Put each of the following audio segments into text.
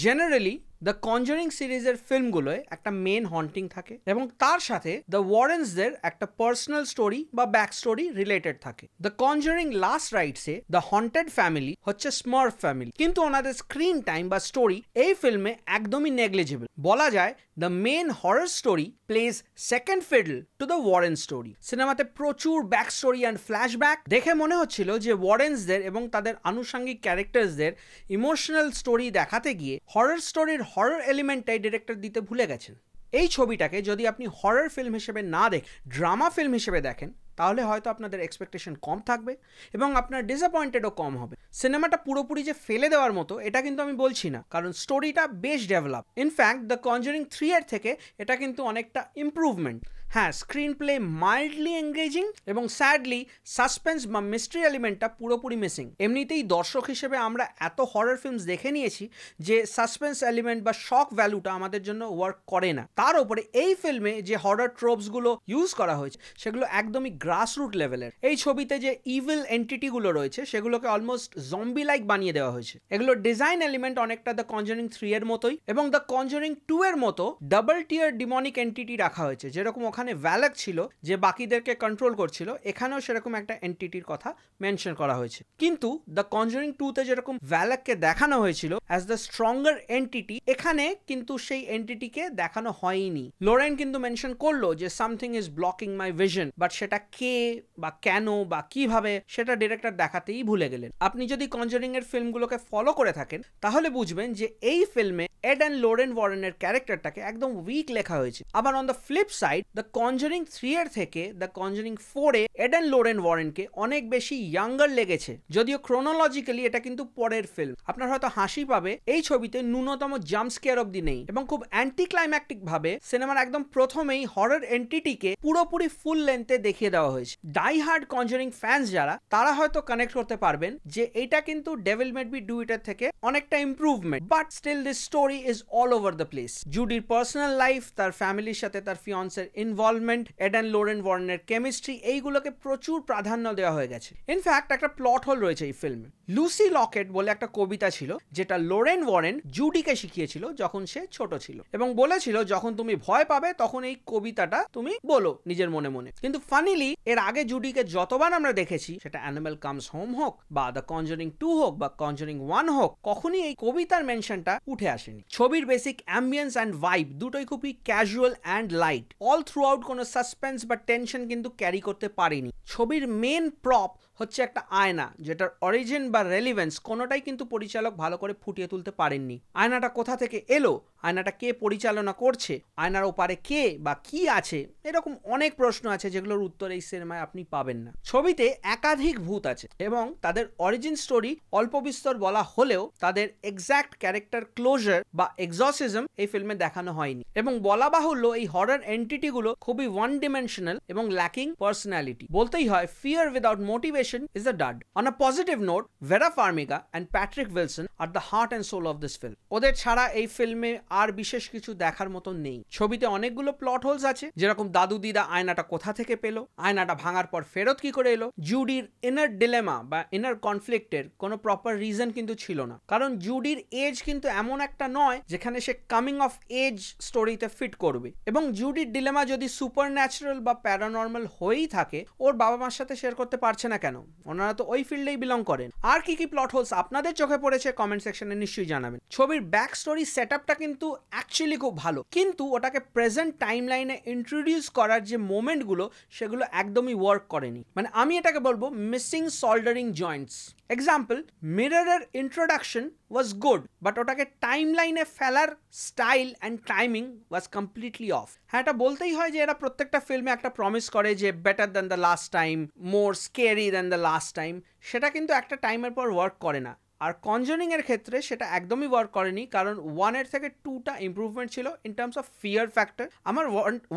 Generally the Conjuring সিরিজের ফিল্মগুলোয় একটা main haunting থাকে এবং তার সাথে দ্য ওয়ারেন্সদের একটা পার্সোনাল স্টোরি বা ব্যাক স্টোরি রিলেটেড থাকে। দ্য কনজারিং লাস্ট রাইটসে দ্য হন্টেড ফ্যামিলি হচ্ছে স্মার্ফ ফ্যামিলি, কিন্তু ওনাদের স্ক্রিন টাইম বা স্টোরি এই ফিল্মে একদমই নেগলিজেবল। বলা যায় the main horror story plays second fiddle to the Warren story. সিনেমাতে প্রচুর ব্যাক স্টোরি অ্যান্ড ফ্ল্যাশব্যাক দেখে মনে হচ্ছিল যে ওয়ারেন্সদের এবং তাদের আনুষঙ্গিক ক্যারেক্টার্সদের ইমোশনাল স্টোরি দেখাতে গিয়ে হরর স্টোরির হরর এলিমেন্টটাই ডিরেক্টর দিতে ভুলে গেছেন। এই ছবিটাকে যদি আপনি হরর ফিল্ম হিসেবে না দেখে ড্রামা ফিল্ম হিসেবে দেখেন তাহলে হয়তো আপনাদের এক্সপেকটেশন কম থাকবে এবং আপনার ডিসঅ্যাপয়েন্টেডও কম হবে। সিনেমাটা পুরোপুরি যে ফেলে দেওয়ার মতো এটা কিন্তু আমি বলছি না, কারণ স্টোরিটা বেশ ডেভেলপ। ইনফ্যাক্ট দ্য কনজারিং 3 এর থেকে এটা কিন্তু অনেকটা ইম্প্রুভমেন্ট। হ্যাঁ, স্ক্রিন প্লে মাইল্ডলি এঙ্গেজিং এবং স্যাডলি সাসপেন্স বা মিস্ট্রি এলিমেন্টটা পুরোপুরি মিসিং। এমনিতেই দর্শক হিসেবে আমরা এত হরর ফিল্মস দেখে নিয়েছি যে সাসপেন্স এলিমেন্ট বা শক ভ্যালুটা আমাদের জন্য ওয়ার্ক করে না। তার উপরে এই ফিল্মে যে হরর ট্রোপসগুলো ইউজ করা হয়েছে সেগুলো একদমই গ্রাসরুট লেভেলের। এই ছবিতে যে ইভিল এন্টিটিগুলো রয়েছে সেগুলোকে অলমোস্ট জম্বি লাইক বানিয়ে দেওয়া হয়েছে। এগুলোর ডিজাইন এলিমেন্ট অনেকটা দ্য কনজারিং 3 এর মতোই এবং দ্য কনজারিং 2 এর মতো ডাবল টিয়ার ডিমনিক এন্টিটি রাখা হয়েছে। যেরকম ওখানে ভ্যালাক ছিল যে বাকিদেরকে কন্ট্রোল করছিল, এখানেও সেরকম একটা এন্টিটির কথা মেনশন করা হয়েছে। কিন্তু দ্য কনজারিং 2 তে যেরকম ভ্যালাককে দেখানো হয়েছিল অ্যাজ দ্য স্ট্রঙ্গার এন্টিটি, এখানে কিন্তু সেই এন্টিটিকে দেখানো হয়নি। লোরেন কিন্তু মেনশন করলো যে something is blocking my vision, but সেটা কে বা কেন বা কিভাবে সেটা ডিরেক্টর দেখাতেই ভুলে গেলেন। আপনি যদি কনজারিং এর ফিল্মগুলোকে ফলো করে থাকেন তাহলে বুঝবেন যে এই ফিল্মে এড অ্যান্ড লোরেন ওয়ারেনের ক্যারেক্টারটাকে একদম উইক লেখা হয়েছে। আবার on the flip side the Conjuring 3 এর থেকে দ্য কনজারিং 4 এ এড অ্যান্ড লোরেন ওয়ারেনকে অনেক বেশি ইয়াঙ্গার লেগেছে, যদিও ক্রোনোলজিক্যালি এটা কিন্তু পরের ফিল্ম। আপনার হয়তো হাসি পাবে, এই ছবিতে ন্যূনতম জাম্প স্কেয়ার অবধি নেই এবং খুব অ্যান্টি ক্লাইম্যাক্টিক ভাবে সিনেমার একদম প্রথমেই হরর এন্টিটিকে পুরোপুরি ফুল লেন্থে দেখিয়ে দেওয়া হয়েছে। ডাই হার্ড কনজারিং ফ্যান্স যারা, তারা হয়তো কানেক্ট করতে পারবেন যে এটা কিন্তু devil made me do it এর থেকে অনেকটা improvement, but still this story is all over the place. জুডির পার্সোনাল লাইফ, তার ফ্যামিলির সাথে তার ফিয়ান্সের ইনভলভমেন্ট, এড অ্যান্ড লোরেন ওয়ারেনের কেমিস্ট্রি, এইগুলোকে প্রচুর প্রাধান্য দেওয়া হয়ে গেছে। ইনফ্যাক্ট একটা প্লট হোল রয়েছে এই ফিল্মে। লুসি লকেট বলে একটা কবিতা ছিল যেটা লোরেন ওয়ারেন জুডিকে শিখিয়েছিল যখন সে ছোট ছিল এবং বলেছিল যখন তুমি ভয় পাবে তখন এই কবিতাটা তুমি বলো নিজের মনে মনে। কিন্তু ফানিলি এর আগে জুডিকে যতবার আমরা দেখেছি, সেটা অ্যানিমাল কামস হোম হোক বা দ্য কনজারিং 2 হোক বা কনজারিং 1 হোক, কখনই এই কবিতার মেনশনটা উঠে আসেনি। ছবির বেসিক অ্যাম্বিয়েন্স অ্যান্ড ভাইব দুটোই খুবই casual and light. All through out কোনো সাসপেন্স বা টেনশন কিন্তু ক্যারি করতে পারেনি। ছবির মেন প্রপ হচ্ছে একটা আয়না, যেটার অরিজিন বা রেলিভেন্স কোনোটাই কিন্তু পরিচালক ভালো করে ফুটিয়ে তুলতে পারেননি। আয়নাটা কোথা থেকে এলো, আয়নাটা কে পরিচালনা করছে, আয়নার ওপারে কে বা কি আছে, এরকম অনেক প্রশ্ন আছে যেগুলোর উত্তর এই সিনেমায় আপনি পাবেন না। ছবিতে একাধিক ভূত আছে এবং তাদের অরিজিন স্টোরি অল্প বিস্তর বলা হলেও তাদের এক্স্যাক্ট ক্যারেক্টার ক্লোজার বা এক্সরসিজম এই ফিল্মে দেখানো হয়নি এবং বলা বাহুল্য এই হরর এন্টিটিগুলো খুবই ওয়ান ডিমেনশনাল এবং ল্যাকিং পার্সোনালিটি। বলতেই হয় fear without motivation is a dud. On a positive note, Vera Farmiga and Patrick Wilson are the heart and soul of this film. ওদের ছাড়া এই ফিল্মে আর বিশেষ কিছু দেখার মতো নেই। ছবিতে অনেকগুলো প্লট হোলস আছে, যেরকম দাদু দিদা আয়নাটা কোথা থেকে পেল, আয়নাটা ভাঙার পর ফেরত কি করে এলো, জুডির ইনার ডিলেমা বা ইনার কনফ্লিক্টের কোনো প্রপার রিজন কিন্তু ছিল না, কারণ জুডির এজ কিন্তু এমন একটা নয় যেখানে সে কামিং অফ এজ স্টোরিতে ফিট করবে এবং জুডির ডিলেমা যদি সুপার ন্যাচারাল বা প্যারানর্মাল হয়েই থাকে, ওর বাবা মার সাথে শেয়ার করতে পারছে না কেন? ওনারা তো ওই ফিল্ডেই বিলং করেন। আর কি কি প্লট হোলস আপনাদের চোখে পড়েছে কমেন্ট সেকশনে নিশ্চয়ই জানাবেন। ছবির ব্যাক স্টোরি সেটআপটা কিন্তু অ্যাকচুয়ালি খুব ভালো, কিন্তু ওটাকে প্রেজেন্ট টাইমলাইনে ইন্ট্রোডিউস করার যে মোমেন্টগুলো সেগুলো একদমই ওয়ার্ক করেনি। মানে আমি এটাকে বলবো মিসিং সল্ডারিং জয়েন্টস। এক্সাম্পল, মিররের ইন্ট্রোডাকশন ওয়াজ গুড, বাট ওটাকে টাইমলাইনে ফেলার style and timing was completely off. হ্যাঁ, এটা বলতেই হয় যে এরা প্রত্যেকটা ফিল্মে একটা প্রমিস করে যে better than the last time, more scary than the last time, সেটা কিন্তু একটা টাইমের পর ওয়ার্ক করে না। আর কনজারিং এর ক্ষেত্রে সেটা একদমই ওয়ার্ক করেনি, কারণ 1 এর থেকে 2টা ইম্প্রুভমেন্ট ছিল in terms of fear factor. আমার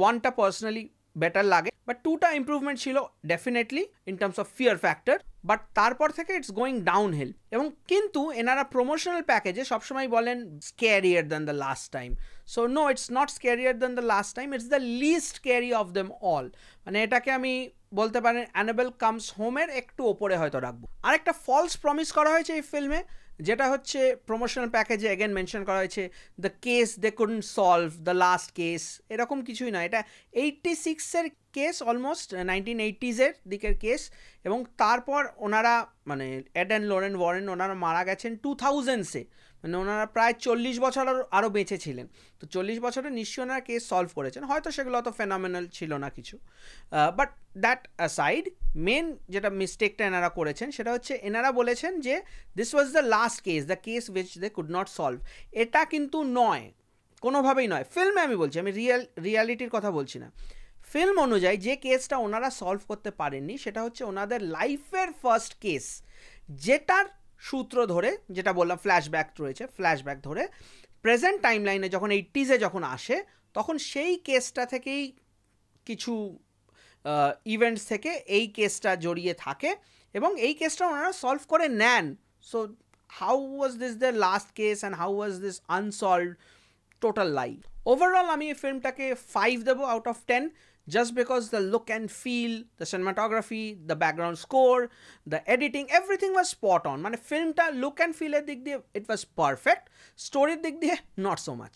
1টা পার্সোনালি বেটার লাগে, বাট 2টা ইম্প্রুভমেন্ট ছিল definitely in terms of fear factor, but তারপর থেকে ইটস গোয়িং ডাউন হিল। এবং কিন্তু এনারা প্রমোশনাল প্যাকেজে সবসময় বলেন scarier than the last time. So no, it's not scarier than the last time, it's the least scary of them all. মানে এটাকে আমি বলতে পারেন অ্যানাবেল কামস হোমের একটু ওপরে হয়তো রাখবো। আরেকটা ফলস প্রমিস করা হয়েছে এই ফিল্মে, যেটা হচ্ছে প্রমোশনাল প্যাকেজে এগেন মেনশন করা হয়েছে the case they couldn't solve, the last case, এরকম কিছুই না। এটা 86-এর কেস, অলমোস্ট 1980s-এর দিকের কেস, এবং তারপর ওনারা মানে এড অ্যান্ড লরেন ওয়ারেন ওনারা মারা গেছেন 2000-এ, মানে ওনারা প্রায় 40 বছর আরও বেঁচে ছিলেন। তো 40 বছরে নিশ্চয়ই ওনারা কেস সলভ করেছেন, হয়তো সেগুলো অত ফেনোমেনাল ছিল না কিছু। বাট দ্যাট অ্যাসাইড, মেন যেটা মিস্টেকটা এনারা করেছেন সেটা হচ্ছে এনারা বলেছেন যে this was the last case, the case which they could not solve. এটা কিন্তু নয়, কোনোভাবেই নয়। ফিল্মে আমি বলছি, আমি রিয়ালিটির কথা বলছি না। ফিল্ম অনুযায়ী যে কেসটা ওনারা সলভ করতে পারেননি সেটা হচ্ছে ওনাদের লাইফের ফার্স্ট কেস, যেটার সূত্র ধরে, যেটা বললাম ফ্ল্যাশব্যাক রয়েছে, ফ্ল্যাশব্যাক ধরে প্রেজেন্ট টাইম লাইনে যখন 80s-এ যখন আসে, তখন সেই কেসটা থেকেই কিছু ইভেন্টস থেকে এই কেসটা জড়িয়ে থাকে এবং এই কেসটা ওনারা সলভ করে নেন। So how was this the last case and how was this unsolved? Total lie. Overall আমি এই ফিল্মটাকে 5 দেবো out of 10, just because the look and feel, the cinematography, the background score, the editing, everything was spot on. মানে ফিল্মটা look and ফিলের দিক দিয়ে ইট was perfect, স্টোরির দিক দিয়ে not so much.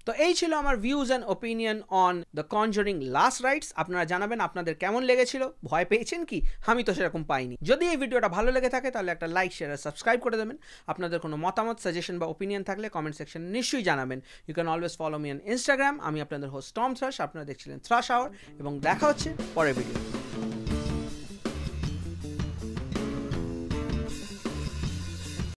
তো এই ছিল আমার views and opinion on the Conjuring last rites. আপনারা জানাবেন আপনাদের কেমন লেগেছিল, ভয় পেয়েছেন কি? আমি তো সেরকম পাইনি। যদি এই ভিডিওটা ভালো লেগে থাকে তাহলে একটা লাইক, শেয়ার আর সাবস্ক্রাইব করে দেবেন। আপনাদের কোনো মতামত, সাজেশন বা ওপিনিয়ন থাকলে কমেন্ট সেকশনে নিশ্চয়ই জানাবেন। You can always follow me on Instagram. আমি আপনাদের হোস্ট টম থ্রাশ, আপনারা দেখছিলেন থ্রাশ আওয়ার, এবং দেখা হচ্ছে পরের ভিডিও।